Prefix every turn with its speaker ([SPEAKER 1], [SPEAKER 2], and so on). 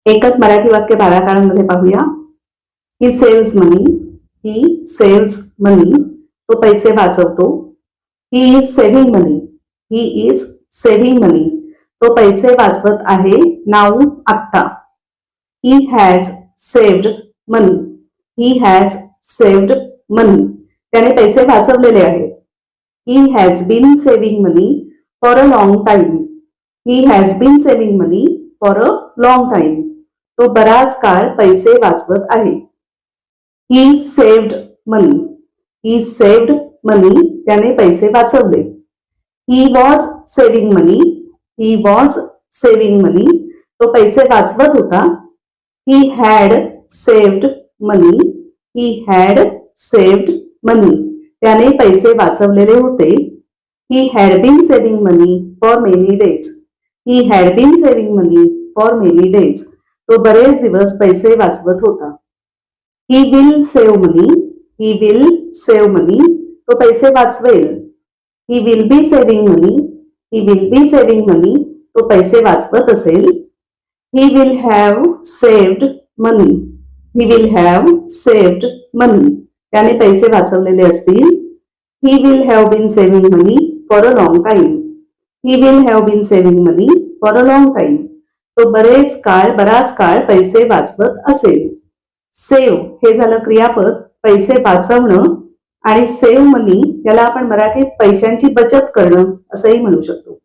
[SPEAKER 1] एकच मराठी वाक्य 12 काळांमध्ये पाहूया. He saves money. He saves money. तो पैसे वाचवतो. He is saving money. He is saving money. तो पैसे वाचवत आहे. नाऊ आत्ता. He has saved money. He has saved money. त्याने पैसे वाचवलेले आहेत. He has been saving money for a long time. He has been saving money for a long time. तो बराच काळ पैसे वाचवत आहे. He saved money. He saved money. त्याने पैसे वाचवले. He was saving money. He was saving money. तो पैसे वाचवत होता. He had saved money. He had saved money. त्याने पैसे वाचवलेले होते. He had been saving money for many days. He had been saving money for many days. तो बरेच दिवस पैसे वाचवत होता. He will save money. He will save money. तो पैसे वाचवेल. He will be saving money. He will be saving money. तो पैसे वाचवत असेल. He will have saved money. He will have saved money. त्याने पैसे वाचवलेले असतील. He will have been saving money for a long time. He will have been saving money for a long time. तो बराच काळ पैसे वाचवत असेल. सेव्ह हे झालं क्रियापद, पैसे वाचवणं. आणि सेव्ह मनी याला आपण मराठीत पैशांची बचत करणं असंही म्हणू शकतो.